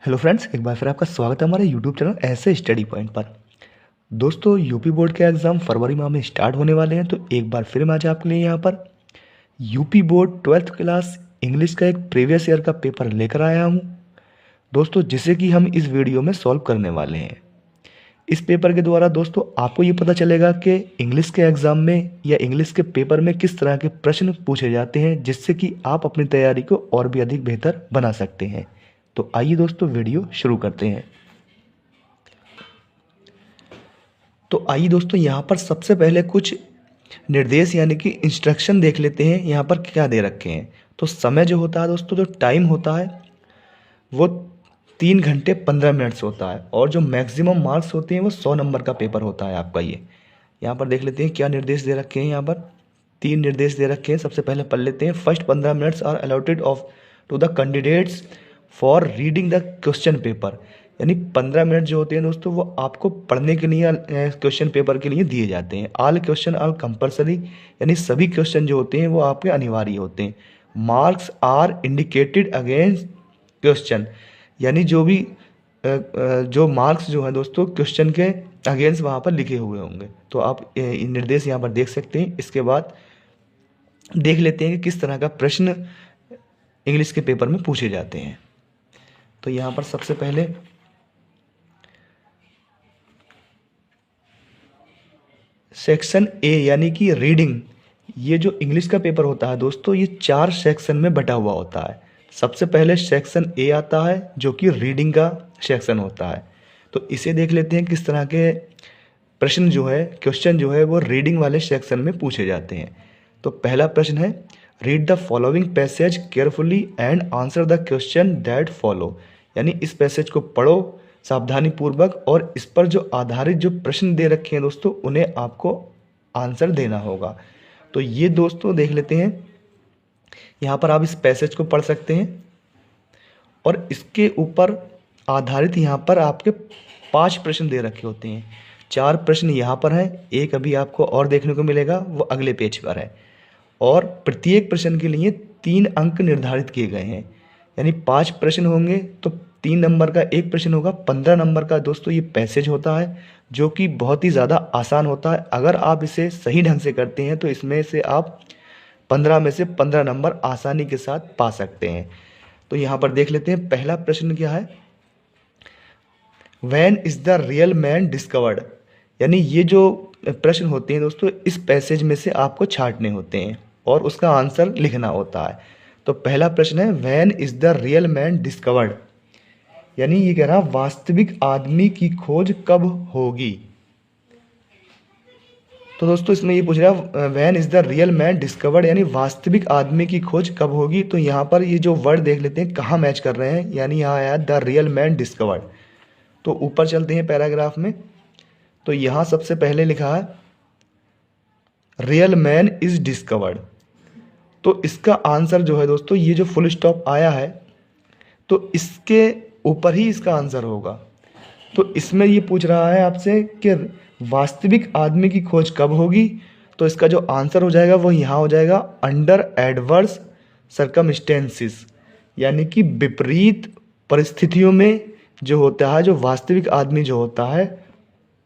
Hello friends, एक बार फिर आपका स्वागत है हमारे यूट्यूब चैनल ऐसे स्टडी पॉइंट पर। दोस्तों, यूपी बोर्ड के एग्ज़ाम फरवरी माह में स्टार्ट होने वाले हैं, तो एक बार फिर मैं आज आपके लिए यहाँ पर UP board 12th class English का एक प्रीवियस ईयर का पेपर लेकर आया हूँ दोस्तों, जिसे कि हम इस वीडियो में सॉल्व करने वाले हैं। इस पेपर के द्वारा दोस्तों आपको ये पता चलेगा कि इंग्लिश के एग्ज़ाम में या इंग्लिश के पेपर में किस तरह के प्रश्न पूछे जाते हैं, जिससे कि आप अपनी तैयारी को और भी अधिक बेहतर बना सकते हैं। तो आइए दोस्तों वीडियो शुरू करते हैं। तो आइए दोस्तों यहाँ पर सबसे पहले कुछ निर्देश यानी कि इंस्ट्रक्शन देख लेते हैं। यहाँ पर क्या दे रखे हैं, तो समय जो होता है दोस्तों, जो टाइम होता है वो 3 घंटे 15 मिनट्स होता है, और जो मैक्सिमम मार्क्स होते हैं वो 100 नंबर का पेपर होता है आपका। ये यहाँ पर देख लेते हैं क्या निर्देश दे रखे हैं। यहाँ पर 3 निर्देश दे रखे हैं। सबसे पहले पढ़ लेते हैं। First 15 minutes are allotted of to the candidates for reading the question paper, यानी 15 मिनट जो होते हैं दोस्तों वो आपको पढ़ने के लिए क्वेश्चन पेपर के लिए दिए जाते हैं। ऑल क्वेश्चन आर कंपलसरी, यानी सभी क्वेश्चन जो होते हैं वो आपके अनिवार्य होते हैं। Marks are indicated against question, यानी जो मार्क्स जो है दोस्तों क्वेश्चन के अगेंस्ट वहाँ पर लिखे हुए होंगे। तो आप निर्देश यहाँ पर देख सकते हैं। इसके बाद देख लेते हैं कि किस तरह का प्रश्न इंग्लिश के पेपर में पूछे जाते हैं। तो यहाँ पर सबसे पहले सेक्शन ए यानी कि रीडिंग, ये जो इंग्लिश का पेपर होता है दोस्तों ये 4 सेक्शन में बटा हुआ होता है। सबसे पहले सेक्शन ए आता है जो कि रीडिंग का सेक्शन होता है। तो इसे देख लेते हैं किस तरह के प्रश्न जो है, क्वेश्चन जो है वो रीडिंग वाले सेक्शन में पूछे जाते हैं। तो पहला प्रश्न है, read the following passage carefully and answer the question that follow, यानी इस पैसेज को पढ़ो सावधानी पूर्वक और इस पर जो आधारित जो प्रश्न दे रखे हैं दोस्तों उन्हें आपको आंसर देना होगा। तो ये दोस्तों देख लेते हैं। यहाँ पर आप इस पैसेज को पढ़ सकते हैं और इसके ऊपर आधारित यहाँ पर आपके 5 प्रश्न दे रखे होते हैं। 4 प्रश्न यहाँ पर हैं, एक अभी आपको और देखने को मिलेगा वो अगले पेज पर है, और प्रत्येक प्रश्न के लिए 3 अंक निर्धारित किए गए हैं। यानी 5 प्रश्न होंगे तो 3 नंबर का एक प्रश्न होगा। 15 नंबर का दोस्तों ये पैसेज होता है जो कि बहुत ही ज़्यादा आसान होता है। अगर आप इसे सही ढंग से करते हैं तो इसमें से आप 15 में से 15 नंबर आसानी के साथ पा सकते हैं। तो यहाँ पर देख लेते हैं पहला प्रश्न क्या है। When is the real man discovered, यानी ये जो प्रश्न होते हैं दोस्तों इस पैसेज में से आपको छांटने होते हैं और उसका आंसर लिखना होता है। तो पहला प्रश्न है, when is the real man discovered, यानी ये कह रहा वास्तविक आदमी की खोज कब होगी। तो दोस्तों इसमें ये पूछ रहा है when is the real man discovered, यानी वास्तविक आदमी की खोज कब होगी। तो यहाँ पर ये जो वर्ड देख लेते हैं कहाँ मैच कर रहे हैं, यानी यहाँ आया द रियल मैन डिस्कवर्ड। तो ऊपर चलते हैं पैराग्राफ में। तो यहाँ सबसे पहले लिखा है रियल मैन इज डिस्कवर्ड। तो इसका आंसर जो है दोस्तों ये जो फुल स्टॉप आया है तो इसके ऊपर ही इसका आंसर होगा। तो इसमें ये पूछ रहा है आपसे कि वास्तविक आदमी की खोज कब होगी, तो इसका जो आंसर हो जाएगा वो यहाँ हो जाएगा अंडर एडवर्स सर्कमस्टेंसेस, यानी कि विपरीत परिस्थितियों में जो होता है, जो वास्तविक आदमी जो होता है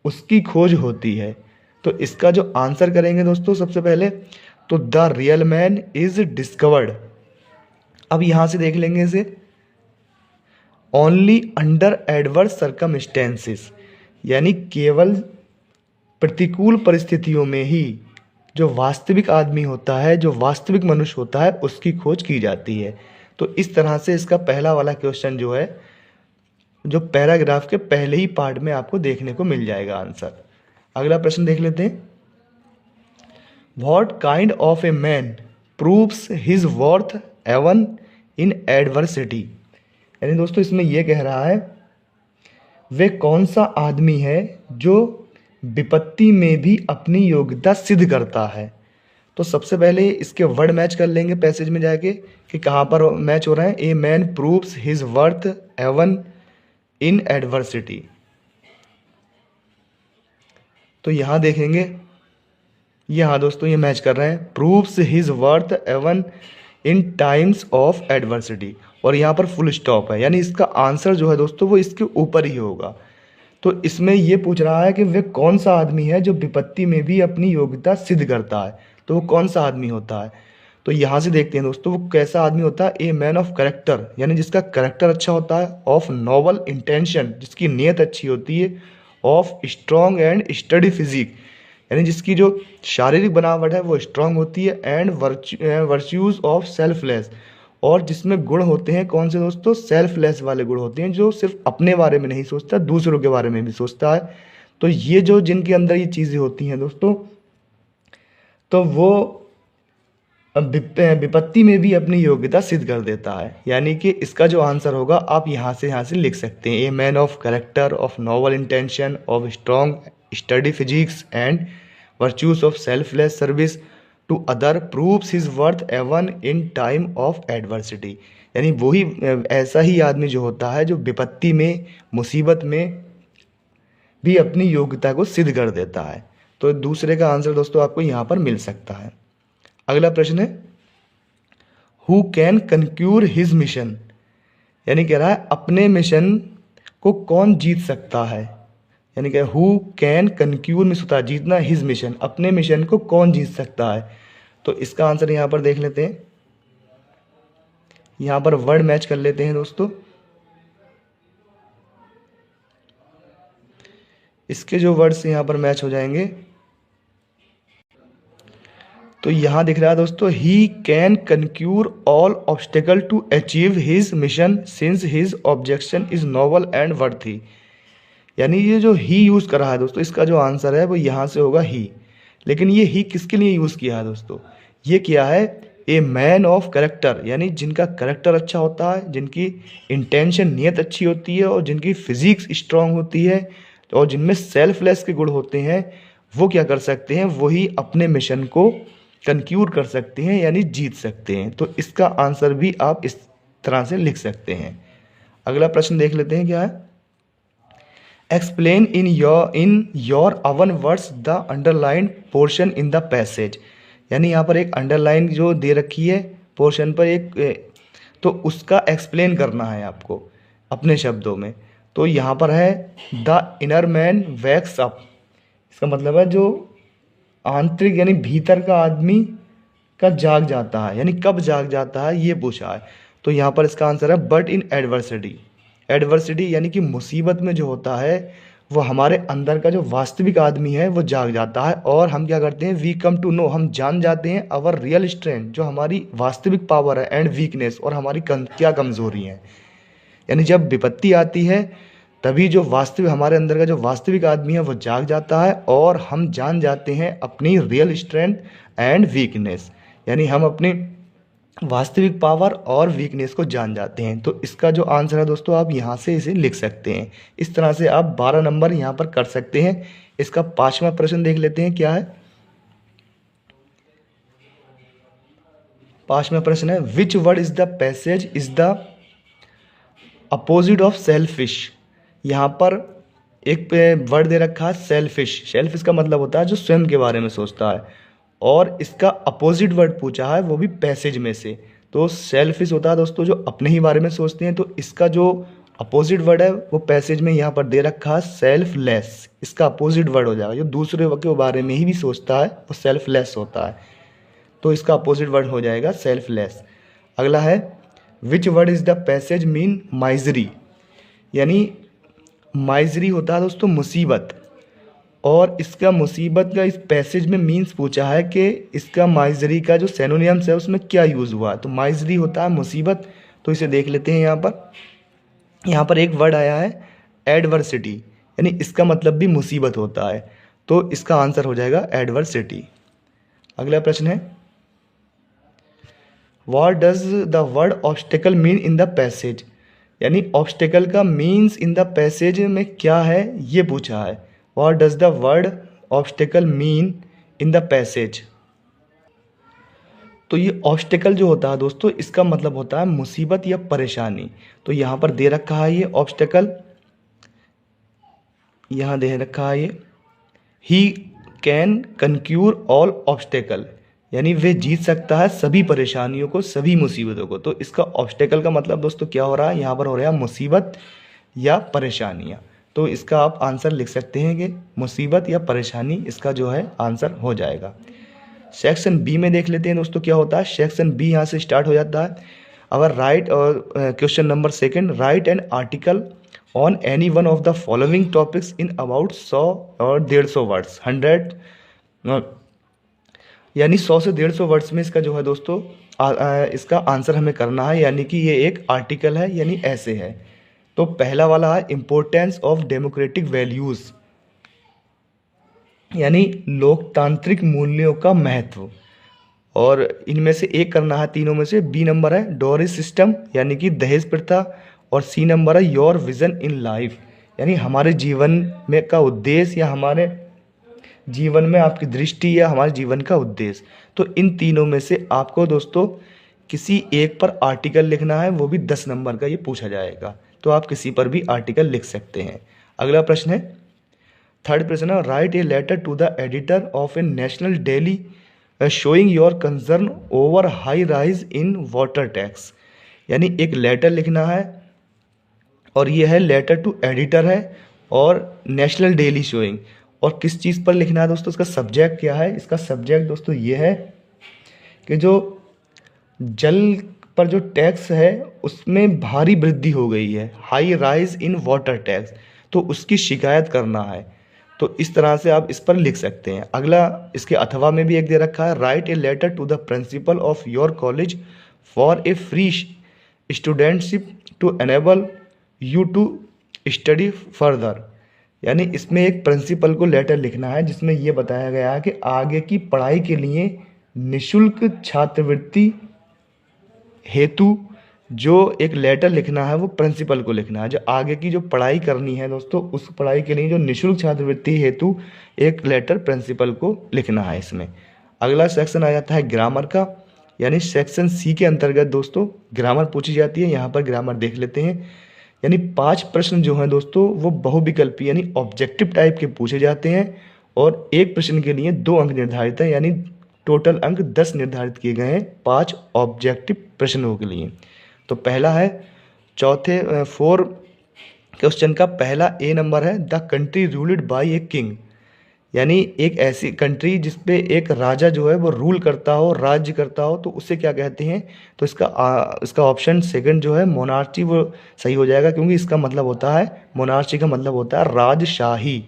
उसकी खोज होती है। तो इसका जो आंसर करेंगे दोस्तों सबसे पहले तो the real man is discovered. अब यहाँ से देख लेंगे इसे, ओनली अंडर एडवर्स सर्कमस्टेंसेस, यानी केवल प्रतिकूल परिस्थितियों में ही जो वास्तविक आदमी होता है, जो वास्तविक मनुष्य होता है उसकी खोज की जाती है। तो इस तरह से इसका पहला वाला क्वेश्चन जो है जो पैराग्राफ के पहले ही पार्ट में आपको देखने को मिल जाएगा आंसर। अगला प्रश्न देख लेते हैं। What kind of a man proves his worth even in adversity, यानी दोस्तों इसमें यह कह रहा है वे कौन सा आदमी है जो विपत्ति में भी अपनी योग्यता सिद्ध करता है। तो सबसे पहले इसके वर्ड मैच कर लेंगे पैसेज में जाके कि कहाँ पर मैच हो रहा है। A man proves his worth even in adversity, तो यहाँ देखेंगे यहाँ दोस्तों ये मैच कर रहे हैं। Proves his worth even in times of adversity, और यहाँ पर फुल स्टॉप है, यानी इसका आंसर जो है दोस्तों वो इसके ऊपर ही होगा। तो इसमें ये पूछ रहा है कि वह कौन सा आदमी है जो विपत्ति में भी अपनी योग्यता सिद्ध करता है, तो वो कौन सा आदमी होता है। तो यहाँ से देखते हैं दोस्तों वो कैसा आदमी होता है। ए मैन ऑफ करेक्टर, यानी जिसका करेक्टर अच्छा होता है। ऑफ नोबल इंटेंशन, जिसकी नीयत अच्छी होती है। Of strong and sturdy physique, यानी जिसकी जो शारीरिक बनावट है वो स्ट्रांग होती है। एंड वर्च्यूज ऑफ सेल्फलेस, और जिसमें गुण होते हैं कौन से दोस्तों, सेल्फलेस वाले गुण होते हैं, जो सिर्फ अपने बारे में नहीं सोचता, दूसरों के बारे में भी सोचता है। तो ये जो जिनके अंदर ये चीज़ें होती हैं दोस्तों, तो वो विपत्ति में भी अपनी योग्यता सिद्ध कर देता है। यानी कि इसका जो आंसर होगा आप यहाँ से लिख सकते हैं। A man of character, of noble intention, of strong sturdy physics and virtues of selfless service to other proves his worth even in time of adversity. यानी वही ऐसा ही आदमी जो होता है जो विपत्ति में, मुसीबत में भी अपनी योग्यता को सिद्ध कर देता है। तो दूसरे का आंसर दोस्तों आपको यहाँ पर मिल सकता है। अगला प्रश्न है हु कैन कंक्यूर हिज मिशन, यानी कह रहा है अपने मिशन को कौन जीत सकता है। यानी कि हु कैन कंक्यूर में होता है जीतना, हिज मिशन, अपने मिशन को कौन जीत सकता है। तो इसका आंसर यहाँ पर देख लेते हैं, यहाँ पर वर्ड मैच कर लेते हैं दोस्तों। इसके जो वर्ड्स यहाँ पर मैच हो जाएंगे, तो यहाँ दिख रहा है दोस्तों he can conquer all obstacle to achieve his mission since his objection is noble and worthy. यानी ये जो ही यूज़ कर रहा है दोस्तों, इसका जो आंसर है वो यहाँ से होगा ही। लेकिन ये ही किसके लिए यूज़ किया है दोस्तों, ये किया है ए मैन ऑफ करेक्टर, यानी जिनका करेक्टर अच्छा होता है, जिनकी इंटेंशन नीयत अच्छी होती है, और जिनकी फिजिक्स स्ट्रांग होती है, और जिनमें सेल्फलेस के गुण होते हैं, वो क्या कर सकते हैं, वही अपने मिशन को कंक्यूर कर सकते हैं, यानी जीत सकते हैं। तो इसका आंसर भी आप इस तरह से लिख सकते हैं। अगला प्रश्न देख लेते हैं क्या है। Explain in your own words the underline portion in the passage, यानी यहाँ पर एक अंडरलाइन जो दे रखी है पोर्शन पर एक, तो उसका एक्सप्लेन करना है आपको अपने शब्दों में। तो यहाँ पर है the inner man wax up, इसका मतलब है जो आंतरिक यानी भीतर का आदमी का जाग जाता है, यानी कब जाग जाता है ये पूछा है। तो यहाँ पर इसका आंसर है बट इन एडवर्सिटी। एडवर्सिटी यानी कि मुसीबत में जो होता है वो हमारे अंदर का जो वास्तविक आदमी है वो जाग जाता है, और हम क्या करते हैं, वी कम टू नो, हम जान जाते हैं अवर रियल स्ट्रेंथ, जो हमारी वास्तविक पावर है, एंड वीकनेस, और हमारी क्या कमज़ोरी है। यानी जब विपत्ति आती है तभी जो वास्तविक हमारे अंदर का जो वास्तविक आदमी है वो जाग जाता है, और हम जान जाते हैं अपनी रियल स्ट्रेंथ एंड वीकनेस, यानी हम अपनी वास्तविक पावर और वीकनेस को जान जाते हैं। तो इसका जो आंसर है दोस्तों आप यहाँ से इसे लिख सकते हैं। इस तरह से आप 12 नंबर यहाँ पर कर सकते हैं। इसका 5वां प्रश्न देख लेते हैं क्या है। 5वां प्रश्न है which word is the passage is the opposite of selfish. यहाँ पर एक वर्ड दे रखा है सेल्फिश। सेल्फिश का मतलब होता है जो स्वयं के बारे में सोचता है, और इसका अपोजिट वर्ड पूछा है वो भी पैसेज में से। तो सेल्फिश होता है दोस्तों जो अपने ही बारे में सोचते हैं, तो इसका जो अपोजिट वर्ड है वो पैसेज में यहाँ पर दे रखा है सेल्फलेस। इसका अपोजिट वर्ड हो जाएगा, जो दूसरे के बारे में ही भी सोचता है वो सेल्फलेस होता है, तो इसका अपोजिट वर्ड हो जाएगा सेल्फलेस। अगला है which word is the passage mean misery, यानी माइजरी होता है दोस्तों मुसीबत, और इसका मुसीबत का इस पैसेज में मीन्स पूछा है कि इसका माइजरी का जो सेनोनियम्स है उसमें क्या यूज़ हुआ है। तो माइजरी होता है मुसीबत, तो इसे देख लेते हैं। यहाँ पर एक वर्ड आया है एडवर्सिटी, यानी इसका मतलब भी मुसीबत होता है, तो इसका आंसर हो जाएगा एडवर्सिटी। अगला प्रश्न है what does the word obstacle mean in the passage, यानी ऑब्स्टेकल का मीन्स इन द पैसेज में क्या है ये पूछा है। What does the word obstacle mean in the passage. तो ये ऑब्स्टेकल जो होता है दोस्तों इसका मतलब होता है मुसीबत या परेशानी। तो यहाँ पर दे रखा है ये ऑब्स्टेकल, यहाँ दे रखा है ये ही कैन कंक्यूर ऑल ऑब्स्टेकल, यानी वे जीत सकता है सभी परेशानियों को, सभी मुसीबतों को। तो इसका ऑब्स्टेकल का मतलब दोस्तों क्या हो रहा है, यहाँ पर हो रहा है मुसीबत या परेशानियाँ। तो इसका आप आंसर लिख सकते हैं कि मुसीबत या परेशानी इसका जो है आंसर हो जाएगा। सेक्शन बी में देख लेते हैं दोस्तों क्या होता है। सेक्शन बी यहाँ से स्टार्ट हो जाता है। अवर राइट और question number second, right an article on any one of the following topics in about 100 और 150 वर्ड्स। 100 यानी 100 से 150 वर्ड्स में इसका जो है दोस्तों इसका आंसर हमें करना है, यानी कि ये एक आर्टिकल है, यानी ऐसे है। तो पहला वाला है इम्पोर्टेंस ऑफ डेमोक्रेटिक वैल्यूज़, यानी लोकतांत्रिक मूल्यों का महत्व, और इनमें से एक करना है तीनों में से। बी नंबर है डोरी सिस्टम, यानी कि दहेज प्रथा, और सी नंबर है योर विजन इन लाइफ, यानी हमारे जीवन में का उद्देश्य या हमारे जीवन में आपकी दृष्टि या हमारे जीवन का उद्देश्य। तो इन तीनों में से आपको दोस्तों किसी एक पर आर्टिकल लिखना है, वो भी 10 नंबर का ये पूछा जाएगा। तो आप किसी पर भी आर्टिकल लिख सकते हैं। अगला प्रश्न है, थर्ड प्रश्न है, write a letter to the editor of a national daily showing your concern over high rise in water tax, यानी एक लेटर लिखना है, और ये है लेटर टू एडिटर है और नेशनल डेली शोइंग। और किस चीज़ पर लिखना है दोस्तों, इसका सब्जेक्ट क्या है। इसका सब्जेक्ट दोस्तों ये है कि जो जल पर जो टैक्स है उसमें भारी वृद्धि हो गई है, high rise in water tax, तो उसकी शिकायत करना है। तो इस तरह से आप इस पर लिख सकते हैं। अगला इसके अथवा में भी एक दे रखा है, write a letter to the principal of your college for a free studentship to enable you to study further, यानी इसमें एक प्रिंसिपल को लेटर लिखना है जिसमें ये बताया गया है कि आगे की पढ़ाई के लिए निशुल्क छात्रवृत्ति हेतु जो एक लेटर लिखना है वो प्रिंसिपल को लिखना है। जो आगे की जो पढ़ाई करनी है दोस्तों, उस पढ़ाई के लिए जो निशुल्क छात्रवृत्ति हेतु एक लेटर प्रिंसिपल को लिखना है इसमें। अगला सेक्शन आ जाता है ग्रामर का, यानी सेक्शन सी के अंतर्गत दोस्तों ग्रामर पूछी जाती है। यहाँ पर ग्रामर देख लेते हैं, यानी 5 प्रश्न जो हैं दोस्तों वो बहुविकल्पी यानी ऑब्जेक्टिव टाइप के पूछे जाते हैं, और एक प्रश्न के लिए 2 अंक निर्धारित हैं, यानी टोटल अंक 10 निर्धारित किए गए हैं 5 ऑब्जेक्टिव प्रश्नों के लिए। तो पहला है चौथे 4 क्वेश्चन का पहला ए नंबर है, the country ruled by a king, यानी एक ऐसी कंट्री जिसपे एक राजा जो है वो रूल करता हो, राज्य करता हो, तो उसे क्या कहते हैं। तो इसका ऑप्शन सेकंड जो है मोनार्ची वो सही हो जाएगा, क्योंकि इसका मतलब होता है मोनार्ची का मतलब होता है राजशाही।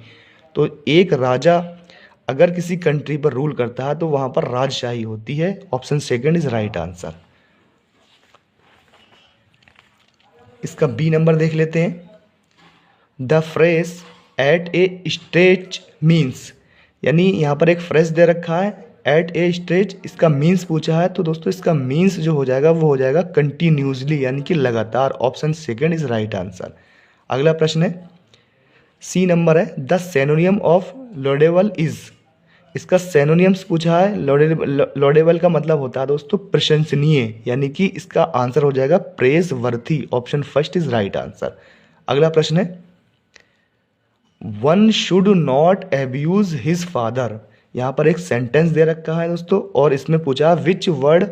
तो एक राजा अगर किसी कंट्री पर रूल करता है तो वहाँ पर राजशाही होती है। Option second is right answer. इसका बी नंबर देख लेते हैं, the phrase at a stage means, यानी यहाँ पर एक फ्रेज दे रखा है एट ए स्टेज, इसका मीन्स पूछा है। तो दोस्तों इसका मीन्स जो हो जाएगा वो हो जाएगा कंटिन्यूसली, यानी कि लगातार। Option second is right answer. अगला प्रश्न है सी नंबर है, द सेनोनियम ऑफ लॉडेबल इज, इसका सेनोनियम्स पूछा है। लॉडेबल का मतलब होता है दोस्तों प्रशंसनीय, यानी कि इसका आंसर हो जाएगा praise worthy. Option first is right answer. अगला प्रश्न है one should not abuse his father, यहाँ पर एक सेंटेंस दे रखा है दोस्तों, और इसमें पूछा which word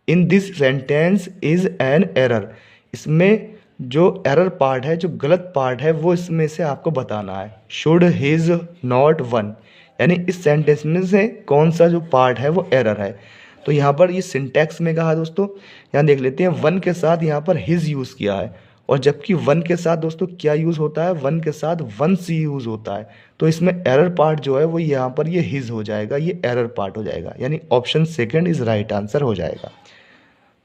in this sentence is an error, इसमें जो एरर पार्ट है, जो गलत पार्ट है, वो इसमें से आपको बताना है। शुड हिज नॉट वन, यानी इस सेंटेंस में से कौन सा जो पार्ट है वो एरर है। तो यहाँ पर ये सिंटैक्स में कहा दोस्तों, यहाँ देख लेते हैं वन के साथ यहाँ पर हिज यूज़ किया है, और जबकि वन के साथ दोस्तों क्या यूज़ होता है, वन के साथ वंस यूज़ होता है। तो इसमें एरर पार्ट जो है वो यहाँ पर ये हिज हो जाएगा, ये एरर पार्ट हो जाएगा, यानी option second is right answer हो जाएगा।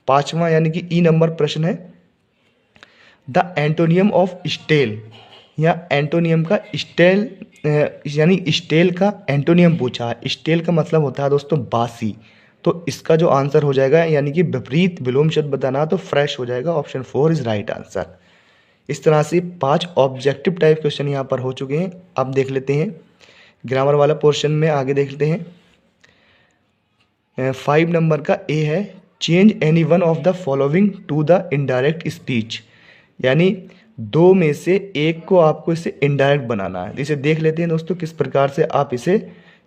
5वां यानी कि ई नंबर प्रश्न है द एंटोनियम ऑफ स्टेल, या एंटोनियम का स्टेल, यानी स्टेल का एंटोनियम पूछा है। स्टेल का मतलब होता है दोस्तों बासी, तो इसका जो आंसर हो जाएगा यानी कि विपरीत विलोम शब्द बताना तो फ्रेश हो जाएगा। Option 4 is right answer. इस तरह से 5 ऑब्जेक्टिव टाइप क्वेश्चन यहाँ पर हो चुके हैं। अब देख लेते हैं ग्रामर वाला पोर्शन में, आगे देख लेते हैं 5 नंबर का ए है change any one of the following to the indirect speech, यानी 2 में से एक को आपको इसे इनडायरेक्ट बनाना है। इसे देख लेते हैं दोस्तों किस प्रकार से आप इसे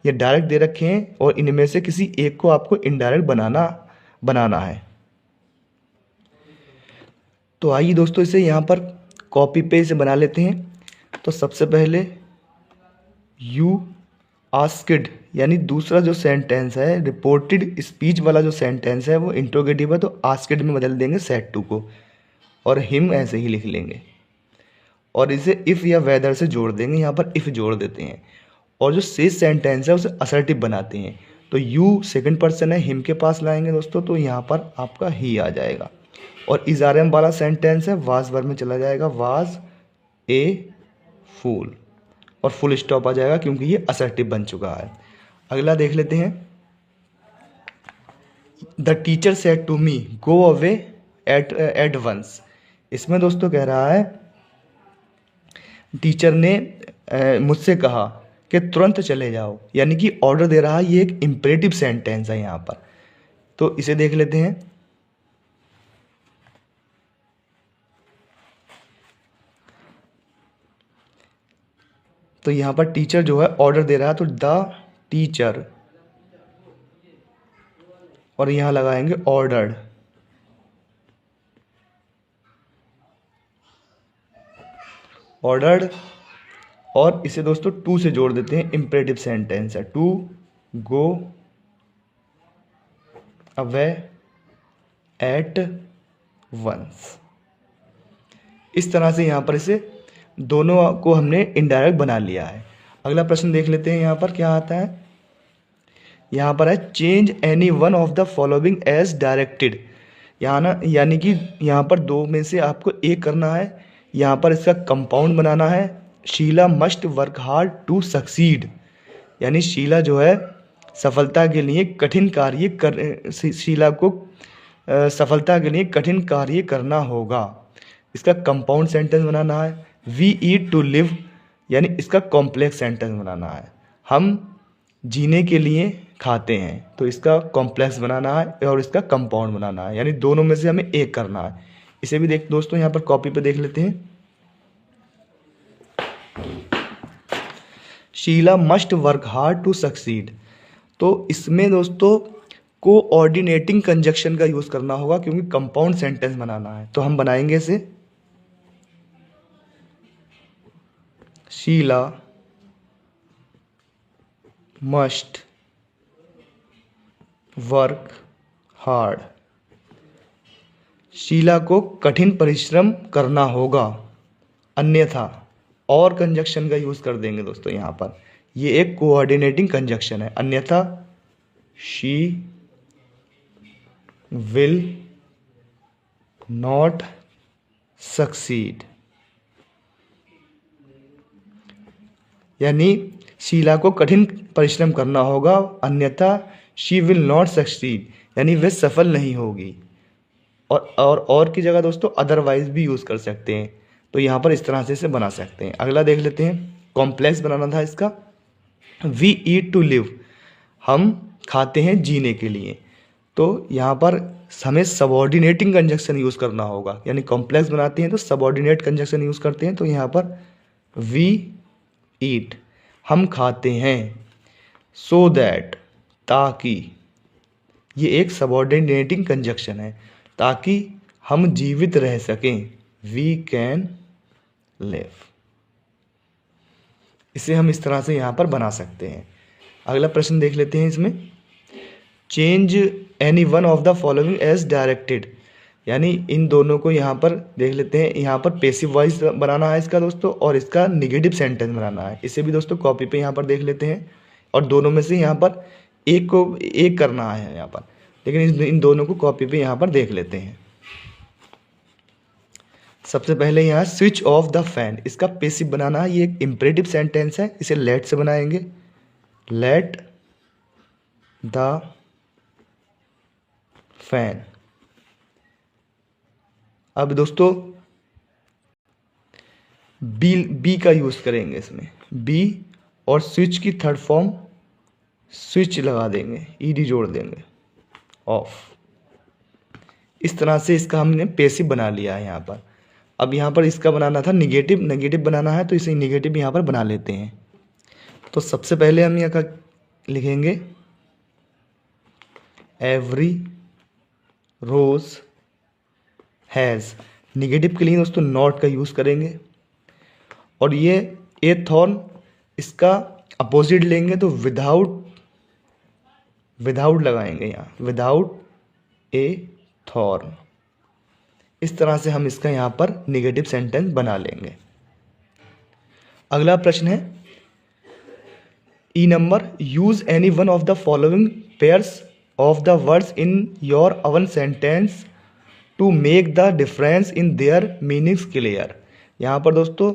ये डायरेक्ट दे रखे हैं और इनमें से किसी एक को आपको इनडायरेक्ट बनाना है। तो आइए दोस्तों इसे यहाँ पर कॉपी पे इसे बना लेते हैं। तो सबसे पहले यू आस्क्ड यानी दूसरा जो सेंटेंस है, रिपोर्टेड स्पीच वाला जो सेंटेंस है वो इंट्रोगेटिव है, तो आस्क्ड में बदल देंगे सेड टू को, और हिम ऐसे ही लिख लेंगे और इसे इफ़ या वेदर से जोड़ देंगे, यहाँ पर इफ़ जोड़ देते हैं। और जो शेष सेंटेंस है उसे असर्टिव बनाते हैं। तो यू सेकंड पर्सन है, हिम के पास लाएंगे दोस्तों, तो यहाँ पर आपका ही आ जाएगा। और इज़ारम वाला सेंटेंस है, वाज वर्ब में चला जाएगा, वाज ए फूल, और फुल स्टॉप आ जाएगा क्योंकि ये असर्टिव बन चुका है। अगला देख लेते हैं, the teacher said to me go away at once. इसमें दोस्तों कह रहा है टीचर ने मुझसे कहा कि तुरंत चले जाओ, यानी कि ऑर्डर दे रहा है। ये एक इम्परेटिव सेंटेंस है यहाँ पर, तो इसे देख लेते हैं। तो यहाँ पर टीचर जो है ऑर्डर दे रहा है, तो द टीचर, और यहाँ लगाएंगे ऑर्डर्ड। ऑर्डर्ड, और इसे दोस्तों टू से जोड़ देते हैं, इम्परेटिव सेंटेंस है, to go away at once. इस तरह से यहाँ पर इसे दोनों को हमने इनडायरेक्ट बना लिया है। अगला प्रश्न देख लेते हैं, यहाँ पर क्या आता है। यहाँ पर है change any one of the following as directed. यहाँ ना यानी कि यहाँ पर दो में से आपको एक करना है। यहाँ पर इसका कंपाउंड बनाना है, Sheila must work hard to succeed, यानी शीला जो है सफलता के लिए कठिन कार्य कर, शीला को सफलता के लिए कठिन कार्य करना होगा। इसका कंपाउंड सेंटेंस बनाना है। वी ईट टू लिव, यानी इसका कॉम्प्लेक्स सेंटेंस बनाना है। हम जीने के लिए खाते हैं, तो इसका कॉम्प्लेक्स बनाना है और इसका कंपाउंड बनाना है, यानी दोनों में से हमें एक करना है। इसे भी देख दोस्तों यहाँ पर कॉपी पे देख लेते हैं। Sheila must work hard to succeed, तो इसमें दोस्तों कोऑर्डिनेटिंग कंजक्शन का यूज़ करना होगा क्योंकि कंपाउंड सेंटेंस बनाना है। तो हम बनाएंगे इसे, Sheila must work hard, Sheila को कठिन परिश्रम करना होगा, अन्यथा, और कंजक्शन का यूज़ कर देंगे दोस्तों यहाँ पर। ये एक कोऑर्डिनेटिंग कंजक्शन है, अन्यथा शी विल नॉट सक्सीड, यानी शीला को कठिन परिश्रम करना होगा, अन्यथा शी विल नॉट सक्सीड, यानी वह सफल नहीं होगी। और की जगह दोस्तों अदरवाइज भी यूज़ कर सकते हैं। तो यहाँ पर इस तरह से इसे बना सकते हैं। अगला देख लेते हैं, कॉम्प्लेक्स बनाना था इसका। वी ईट टू लिव, हम खाते हैं जीने के लिए, तो यहाँ पर हमें सबऑर्डिनेटिंग कंजक्शन यूज़ करना होगा, यानी कॉम्प्लेक्स बनाते हैं तो सबऑर्डिनेट कंजक्शन यूज़ करते हैं। तो यहाँ पर वी ईट, हम खाते हैं, सो दैट, ताकि, ये एक सबऑर्डिनेटिंग कंजक्शन है, ताकि हम जीवित रह सकें, वी कैन लिव। इसे हम इस तरह से यहाँ पर बना सकते हैं। अगला प्रश्न देख लेते हैं इसमें, change any one of the following as directed, यानी इन दोनों को यहाँ पर देख लेते हैं। यहाँ पर पैसिव वॉइस बनाना है इसका दोस्तों, और इसका निगेटिव सेंटेंस बनाना है। इसे भी दोस्तों कॉपी पे यहाँ पर देख लेते हैं, और दोनों में से यहाँ पर एक को एक करना है यहाँ पर, लेकिन इन दोनों को कॉपी पे यहाँ पर देख लेते हैं। सबसे पहले यहाँ स्विच ऑफ द फैन, इसका पैसिव बनाना है। ये एक इम्परेटिव सेंटेंस है, इसे लेट से बनाएंगे, लेट द फैन। अब दोस्तों बी का यूज़ करेंगे इसमें, बी, और स्विच की थर्ड फॉर्म स्विच लगा देंगे, ईडी जोड़ देंगे, ऑफ। इस तरह से इसका हमने पैसिव बना लिया है यहाँ पर। अब यहाँ पर इसका बनाना था नेगेटिव बनाना है, तो इसे नेगेटिव यहाँ पर बना लेते हैं। तो सबसे पहले हम यहाँ का लिखेंगे एवरी रोज हैज़। निगेटिव के लिए दोस्तों नॉट का यूज़ करेंगे। और ये ए थॉर्न, इसका अपोजिट लेंगे तो विदाउट लगाएंगे यहाँ, विदाउट ए थॉर्न। इस तरह से हम इसका यहाँ पर निगेटिव सेंटेंस बना लेंगे। अगला प्रश्न है E number, use any one of the following pairs of the words in your own sentence to make the difference in their meanings clear. यहाँ पर दोस्तों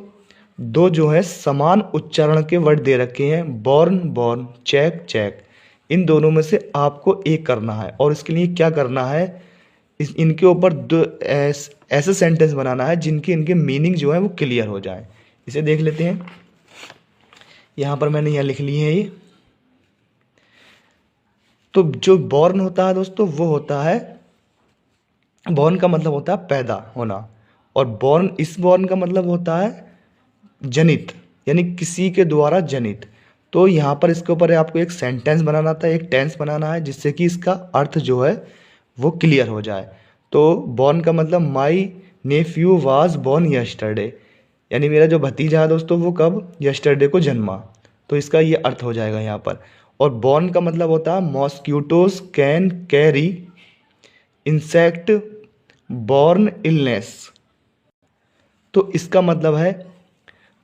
दो जो है समान उच्चारण के वर्ड दे रखे हैं, बॉर्न बॉर्न, चेक चेक। इन दोनों में से आपको एक करना है और इसके लिए क्या करना है, इनके ऊपर दो ऐसे सेंटेंस बनाना है जिनके इनके मीनिंग जो है वो क्लियर हो जाए। इसे देख लेते हैं। यहाँ पर मैंने यहाँ लिख लिए हैं ये। तो जो बॉर्न होता है दोस्तों वो होता है, बॉर्न का मतलब होता है पैदा होना, और बॉर्न, इस बॉर्न का मतलब होता है जनित, यानी किसी के द्वारा जनित। तो यहाँ पर इसके ऊपर आपको एक सेंटेंस बनाना था, एक टेंस बनाना है जिससे कि इसका अर्थ जो है वो क्लियर हो जाए। तो बॉर्न का मतलब माई नेफ्यू वाज बॉर्न यस्टरडे, यानी मेरा जो भतीजा है दोस्तों वो कब, यस्टरडे को जन्मा। तो इसका ये अर्थ हो जाएगा यहाँ पर। और बॉर्न का मतलब होता है mosquitoes can carry insect born illness. तो इसका मतलब है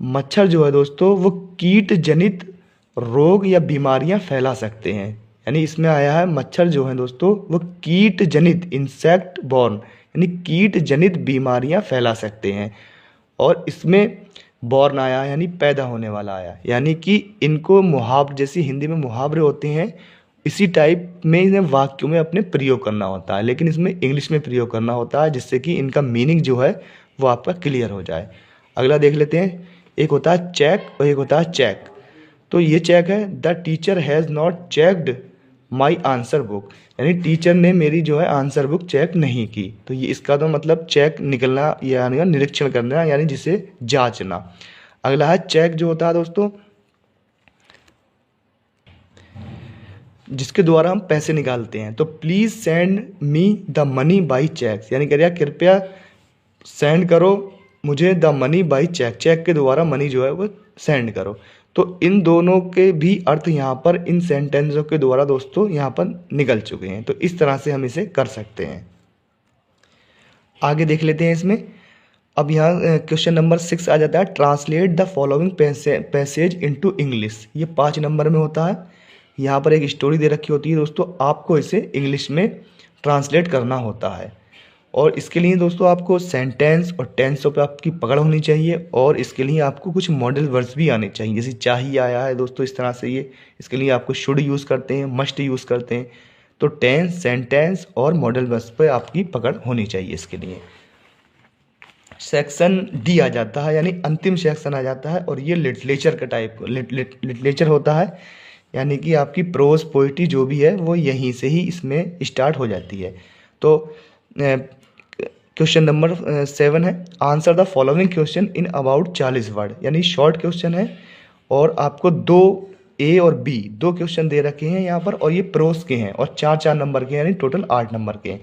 मच्छर जो है दोस्तों वो कीट जनित रोग या बीमारियां फैला सकते हैं। यानी इसमें आया है मच्छर जो है दोस्तों वो कीट जनित, इंसेक्ट बॉर्न, यानी कीट जनित बीमारियां फैला सकते हैं। और इसमें बॉर्न आया यानी पैदा होने वाला आया, यानी कि इनको जैसी हिंदी में मुहावरे होते हैं इसी टाइप में इन्हें वाक्यों में अपने प्रयोग करना होता है, लेकिन इसमें इंग्लिश में प्रयोग करना होता है जिससे कि इनका मीनिंग जो है वो आपका क्लियर हो जाए। अगला देख लेते हैं। एक होता है चेक और एक होता है चेक। तो ये चेक है, the teacher has not checked my answer book, यानी टीचर ने मेरी जो है आंसर बुक चेक नहीं की। तो ये इसका तो मतलब चेक निकलना यानी निरीक्षण करना, यानी जिसे जांचना। अगला है चेक, जो होता है दोस्तों जिसके द्वारा हम पैसे निकालते हैं। तो please send me the money by cheque, यानी कृपया सेंड करो मुझे the money by cheque, cheque के द्वारा मनी जो है वो सेंड करो। तो इन दोनों के भी अर्थ यहाँ पर इन सेंटेंसों के द्वारा दोस्तों यहाँ पर निकल चुके हैं। तो इस तरह से हम इसे कर सकते हैं। आगे देख लेते हैं इसमें। अब यहाँ क्वेश्चन नंबर 6 आ जाता है, translate the following passage into English. ये 5 नंबर में होता है। यहाँ पर एक स्टोरी दे रखी होती है दोस्तों, आपको इसे इंग्लिश में ट्रांसलेट करना होता है। और इसके लिए दोस्तों आपको सेंटेंस और टेंसों पे आपकी पकड़ होनी चाहिए, और इसके लिए आपको कुछ मॉडल वर्ड्स भी आने चाहिए। जैसे चाहिए आया है दोस्तों इस तरह से, ये इसके लिए आपको शुड यूज़ करते हैं, मस्ट यूज़ करते हैं। तो टेंस, सेंटेंस और मॉडल वर्ड्स पे आपकी पकड़ होनी चाहिए। इसके लिए सेक्शन डी आ जाता है, यानी अंतिम सेक्शन आ जाता है, और ये लिटरेचर का टाइप लिटरेचर होता है, यानी कि आपकी प्रोज पोइट्री जो भी है वो यहीं से ही इसमें स्टार्ट हो जाती है। तो क्वेश्चन नंबर 7 है, answer the following question in about 40 word, यानी शॉर्ट क्वेश्चन है। और आपको 2 ए और बी 2 क्वेश्चन दे रखे हैं यहाँ पर, और ये प्रोस के हैं और 4-4 नंबर के हैं, यानी टोटल 8 नंबर के हैं।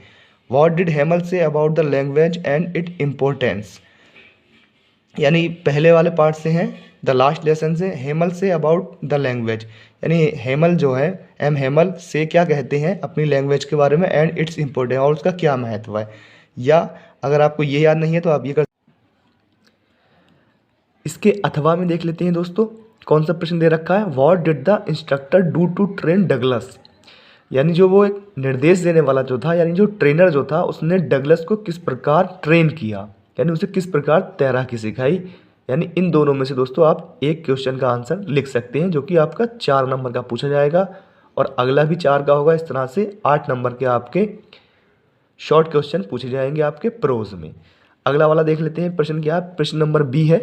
What did Hamel say about the language and it importance, यानी पहले वाले पार्ट से हैं, द लास्ट लेसन से Hemal say about the language, यानी हेमल जो है हेमल से क्या कहते हैं अपनी लैंग्वेज के बारे में, एंड इट्स इम्पोर्टेंस, और उसका क्या महत्व है। या अगर आपको ये याद नहीं है तो आप ये कर, इसके अथवा में देख लेते हैं दोस्तों कौन सा प्रश्न दे रखा है। What did the instructor do to train Douglas, यानी जो वो एक निर्देश देने वाला जो था, यानी जो ट्रेनर जो था उसने डगलस को किस प्रकार ट्रेन किया, यानी उसे किस प्रकार तैराकी सिखाई। यानी इन दोनों में से दोस्तों आप एक क्वेश्चन का आंसर लिख सकते हैं, जो कि आपका 4 नंबर का पूछा जाएगा, और अगला भी 4 का होगा। इस तरह से 8 नंबर के आपके शॉर्ट क्वेश्चन पूछे जाएंगे आपके प्रोज में। अगला वाला देख लेते हैं प्रश्न क्या है। प्रश्न नंबर बी है,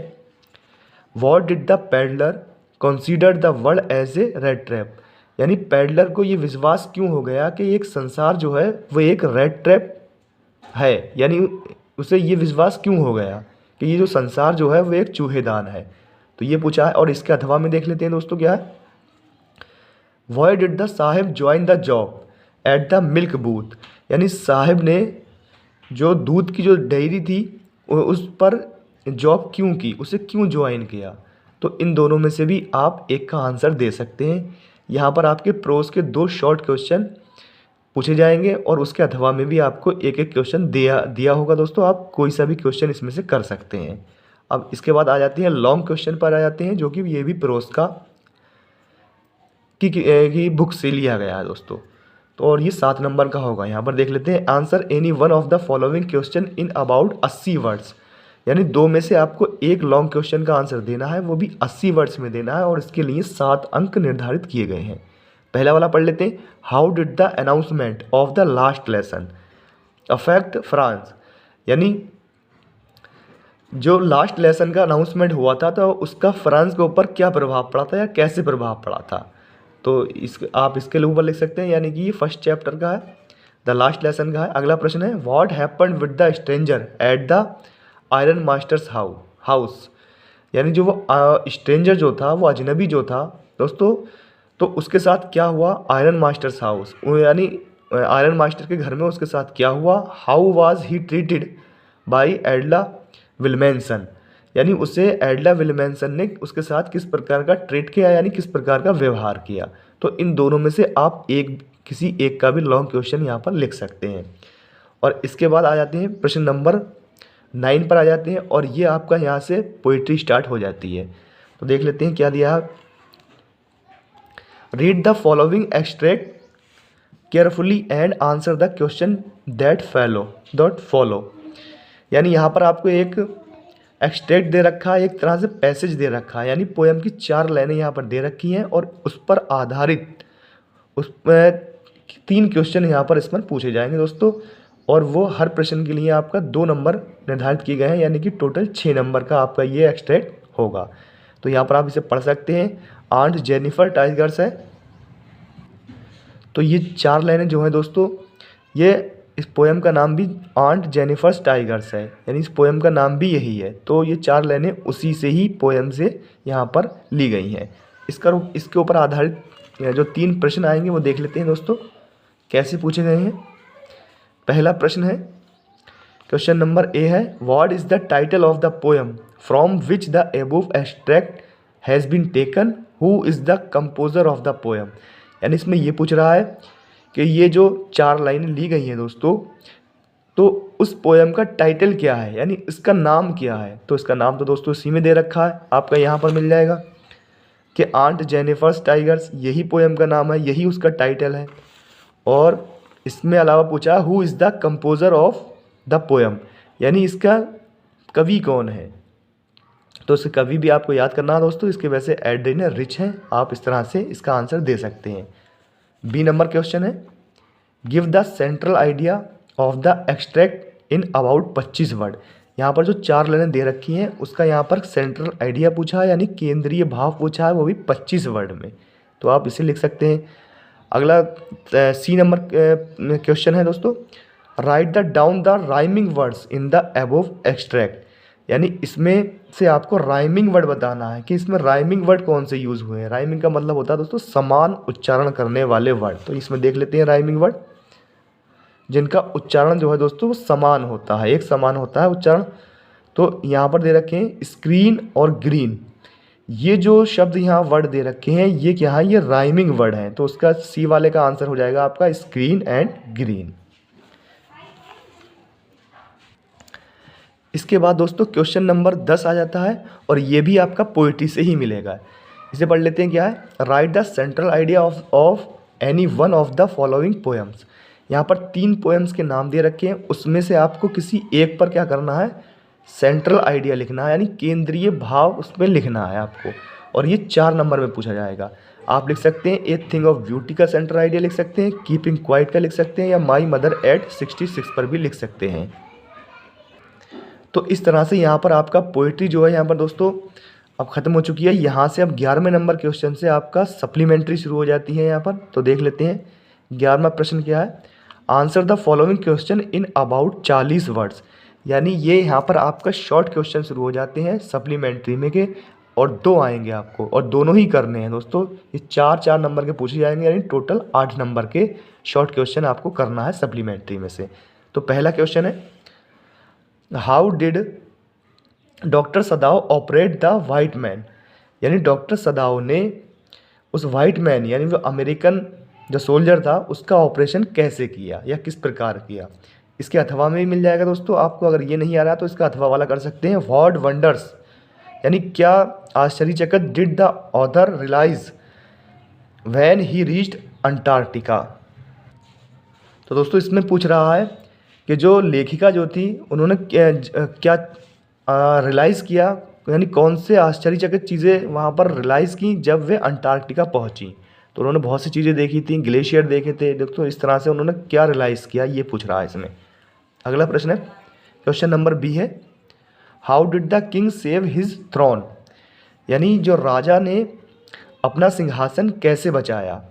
what did the peddler consider the world as a red trap, यानी पैडलर को ये विश्वास क्यों हो गया कि एक संसार जो है वो एक रेड ट्रैप है, यानी उसे ये विश्वास क्यों हो गया कि ये जो संसार जो है वो एक चूहेदान है। तो ये पूछा है। और इसके अथवा में देख लेते हैं दोस्तों क्या है, why did the Sahib join the job at the milk booth, यानी साहिब ने जो दूध की जो डेयरी थी उस पर जॉब क्यों की, उसे क्यों ज्वाइन किया। तो इन दोनों में से भी आप एक का आंसर दे सकते हैं। यहाँ पर आपके प्रोज के 2 शॉर्ट क्वेश्चन पूछे जाएंगे और उसके अथवा में भी आपको एक एक क्वेश्चन दिया होगा दोस्तों, आप कोई सा भी क्वेश्चन इसमें से कर सकते हैं। अब इसके बाद आ जाती हैं लॉन्ग क्वेश्चन पर आ जाते हैं, जो कि ये भी प्रोज का की बुक से लिया गया है दोस्तों। तो और ये 7 नंबर का होगा। यहाँ पर देख लेते हैं, answer any one of the following question in about 80 words, यानी 2 में से आपको एक लॉन्ग क्वेश्चन का आंसर देना है, वो भी 80 वर्ड्स में देना है और इसके लिए 7 अंक निर्धारित किए गए हैं। पहला वाला पढ़ लेते हैं, how did the announcement of the last lesson affect France, यानी जो लास्ट लेसन का अनाउंसमेंट हुआ था तो उसका फ्रांस के ऊपर क्या प्रभाव पड़ा था या कैसे प्रभाव पड़ा था। तो आप इसके ऊपर लिख सकते हैं, यानी कि ये फर्स्ट चैप्टर का है, द लास्ट लेसन का है। अगला प्रश्न है, what happened with the stranger at the iron masters house, यानी जो वो स्ट्रेंजर जो था, वो अजनबी जो था दोस्तों, तो उसके साथ क्या हुआ आयरन मास्टर्स हाउस, यानी आयरन मास्टर के घर में उसके साथ क्या हुआ। How was he treated by Edla Willmansson, यानी उसे एडला विल्मेंसन ने उसके साथ किस प्रकार का ट्रीट किया, यानी किस प्रकार का व्यवहार किया। तो इन दोनों में से आप किसी एक का भी लॉन्ग क्वेश्चन यहाँ पर लिख सकते हैं। और इसके बाद आ जाते हैं प्रश्न नंबर 9 पर आ जाते हैं, और ये आपका यहाँ से पोइट्री स्टार्ट हो जाती है। तो देख लेते हैं क्या दिया है। Read the following extract carefully and answer the question that follow, यानी यहाँ पर आपको एक एक्सट्रैक्ट दे रखा है, एक तरह से पैसेज दे रखा है, यानी पोएम की 4 लाइनें यहाँ पर दे रखी हैं और उस पर आधारित उस 3 क्वेश्चन यहाँ पर इसमें पूछे जाएंगे दोस्तों, और वो हर प्रश्न के लिए आपका 2 नंबर निर्धारित किए गए हैं, यानी कि टोटल 6 नंबर का आपका ये एक्सट्रैक्ट होगा। तो यहाँ पर आप इसे पढ़ सकते हैं। आंट जेनिफर टाइगर्स है, तो ये 4 लाइनें जो हैं दोस्तों, ये इस पोएम का नाम भी आंट जेनिफर्स टाइगर्स है, यानी इस पोएम का नाम भी यही है। तो ये 4 लाइनें उसी से ही पोएम से यहाँ पर ली गई हैं। इसके ऊपर आधारित जो 3 प्रश्न आएंगे वो देख लेते हैं दोस्तों कैसे पूछे गए हैं। पहला प्रश्न है, क्वेश्चन नंबर ए है, what is the title of the poem from which the above extract has been taken, who is the composer of the poem, यानी इसमें ये पूछ रहा है कि ये जो 4 लाइनें ली गई हैं दोस्तों, तो उस पोएम का टाइटल क्या है, यानी इसका नाम क्या है। तो इसका नाम तो दोस्तों इसी में दे रखा है, आपका यहाँ पर मिल जाएगा कि आंट जेनिफर्स टाइगर्स, यही पोएम का नाम है, यही उसका टाइटल है। और इसमें अलावा पूछा who is the composer of the poem, यानी इसका कवि कौन है। तो इस कवि भी आपको याद करना है दोस्तों, इसके वैसे एड्रिन रिच हैं, आप इस तरह से इसका आंसर दे सकते हैं। बी नंबर क्वेश्चन है, give the central idea of the extract in about 25 word, यहाँ पर जो 4 लाइनें दे रखी हैं उसका यहाँ पर सेंट्रल आइडिया पूछा है, यानी केंद्रीय भाव पूछा है, वो भी 25 वर्ड में। तो आप इसे लिख सकते हैं। अगला सी नंबर क्वेश्चन है दोस्तों, right the down the rhyming words in the above extract, यानी इसमें से आपको राइमिंग वर्ड बताना है कि इसमें राइमिंग वर्ड कौन से यूज़ हुए हैं। राइमिंग का मतलब होता है दोस्तों समान उच्चारण करने वाले वर्ड। तो इसमें देख लेते हैं राइमिंग वर्ड जिनका उच्चारण जो है दोस्तों वो समान होता है, एक समान होता है उच्चारण। तो यहाँ पर दे रखे हैं स्क्रीन और ग्रीन, ये जो शब्द यहाँ वर्ड दे रखे हैं ये क्या है, ये राइमिंग वर्ड हैं। तो उसका सी वाले का आंसर हो जाएगा आपका स्क्रीन एंड ग्रीन। इसके बाद दोस्तों क्वेश्चन नंबर 10 आ जाता है और ये भी आपका पोइट्री से ही मिलेगा। इसे पढ़ लेते हैं, क्या है, right the central idea of any one of the following poems. यहाँ पर 3 पोएम्स के नाम दे रखे हैं, उसमें से आपको किसी एक पर क्या करना है, सेंट्रल आइडिया लिखना है, यानी केंद्रीय भाव उसमें लिखना है आपको, और ये 4 नंबर में पूछा जाएगा। आप लिख सकते हैं ए थिंग ऑफ ब्यूटी का सेंट्रल आइडिया लिख सकते हैं, कीपिंग क्वाइट का लिख सकते हैं, या माई मदर एट 66 पर भी लिख सकते हैं। तो इस तरह से यहाँ पर आपका पोइट्री जो है यहाँ पर दोस्तों अब ख़त्म हो चुकी है। यहाँ से अब 11वें नंबर क्वेश्चन से आपका सप्लीमेंट्री शुरू हो जाती है यहाँ पर। तो देख लेते हैं 11वां प्रश्न क्या है, answer the following question in about 40 words, यानी ये यहाँ पर आपका शॉर्ट क्वेश्चन शुरू हो जाते हैं सप्लीमेंट्री में के, और 2 आएंगे आपको, और दोनों ही करने हैं दोस्तों। ये 4-4 नंबर के पूछे जाएंगे, यानी टोटल 8 नंबर के शॉर्ट क्वेश्चन आपको करना है सप्लीमेंट्री में से। तो पहला क्वेश्चन है, how did doctor सदाव operate the white man, यानी डॉक्टर सदाव ने उस वाइट मैन यानी वो अमेरिकन जो सोल्जर था उसका ऑपरेशन कैसे किया या किस प्रकार किया। इसके अथवा में भी मिल जाएगा दोस्तों आपको, अगर ये नहीं आ रहा तो इसका अथवा वाला कर सकते हैं। व्हाट वंडर्स, यानी क्या आश्चर्यचकित did the author realise when he reached Antarctica. तो दोस्तों इसमें पूछ रहा है कि जो लेखिका जो थी उन्होंने क्या रियलाइज़ किया, यानी कौन से आश्चर्यचकित चीज़ें वहाँ पर रियलाइज़ की जब वे अंटार्कटिका पहुँची। तो उन्होंने बहुत सी चीज़ें देखी थी, ग्लेशियर देखे थे दोस्तों, इस तरह से उन्होंने क्या रियलाइज़ किया ये पूछ रहा है इसमें। अगला प्रश्न है, क्वेश्चन नंबर बी है, how did the king save his throne, यानी जो राजा ने अपना सिंहासन कैसे बचाया।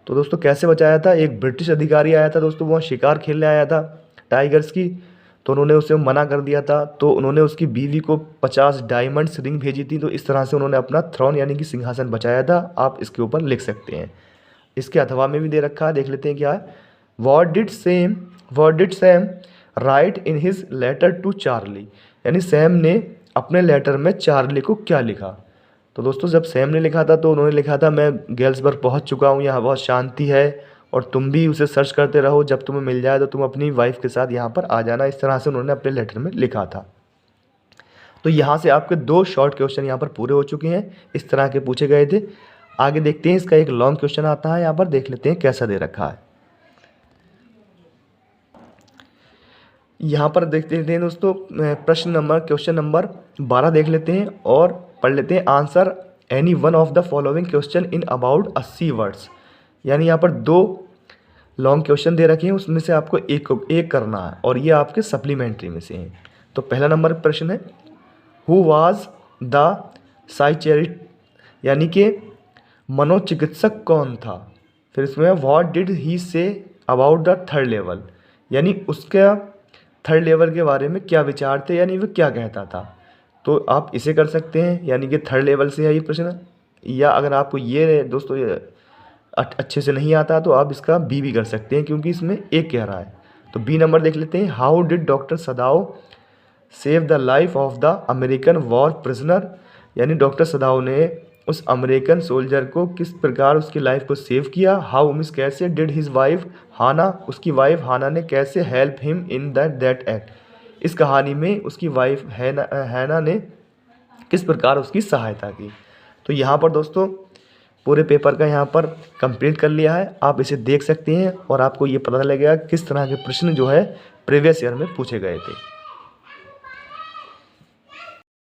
तो दोस्तों कैसे बचाया था, एक ब्रिटिश अधिकारी आया था दोस्तों, वहाँ शिकार खेलने आया था टाइगर्स की, तो उन्होंने उसे मना कर दिया था, तो उन्होंने उसकी बीवी को 50 डायमंड्स रिंग भेजी थी, तो इस तरह से उन्होंने अपना थ्रोन यानी कि सिंहासन बचाया था। आप इसके ऊपर लिख सकते हैं। इसके अथवा में भी दे रखा है, देख लेते हैं क्या है। What did Sam write in his letter to Charlie, यानी सैम ने अपने लेटर में चार्ली को क्या लिखा। तो दोस्तों जब सैम ने लिखा था तो उन्होंने लिखा था, मैं गेल्सबर्ग पहुंच चुका हूं, यहाँ बहुत शांति है और तुम भी उसे सर्च करते रहो, जब तुम्हें मिल जाए तो तुम अपनी वाइफ के साथ यहाँ पर आ जाना। इस तरह से उन्होंने अपने लेटर में लिखा था। तो यहाँ से आपके 2 शॉर्ट क्वेश्चन यहाँ पर पूरे हो चुके हैं, इस तरह के पूछे गए थे। आगे देखते हैं, इसका एक लॉन्ग क्वेश्चन आता है, यहाँ पर देख लेते हैं कैसा दे रखा है। यहाँ पर देखते हैं दोस्तों क्वेश्चन नंबर 12 देख लेते हैं और पढ़ लेते हैं। Answer any one of the following question in about 80 words, यानी यहाँ पर 2 लॉन्ग क्वेश्चन दे रखे हैं, उसमें से आपको एक करना है और ये आपके सप्लीमेंट्री में से हैं। तो पहला नंबर प्रश्न है, हु वाज द साइचेरिस्ट, यानी कि मनोचिकित्सक कौन था। फिर इसमें व्हाट डिड ही से अबाउट द थर्ड लेवल, यानी उसका थर्ड लेवल के बारे में क्या विचार थे, यानी वो क्या कहता था। तो आप इसे कर सकते हैं, यानी कि थर्ड लेवल से है ये प्रश्न। या अगर आपको ये दोस्तों ये अच्छे से नहीं आता तो आप इसका बी भी कर सकते हैं, क्योंकि इसमें एक कह रहा है। तो बी नंबर देख लेते हैं, how did doctor सदाव save the life of the American war prisoner, यानी डॉक्टर सदाव ने उस अमेरिकन सोल्जर को किस प्रकार उसकी लाइफ को सेव किया। हाउ मीन्स कैसे, डिड हिज वाइफ हाना, उसकी वाइफ हाना ने कैसे help him in that act, इस कहानी में उसकी वाइफ हैना ने किस प्रकार उसकी सहायता की। तो यहाँ पर दोस्तों पूरे पेपर का यहाँ पर कंप्लीट कर लिया है, आप इसे देख सकते हैं और आपको ये पता लगेगा किस तरह के प्रश्न जो है प्रीवियस ईयर में पूछे गए थे।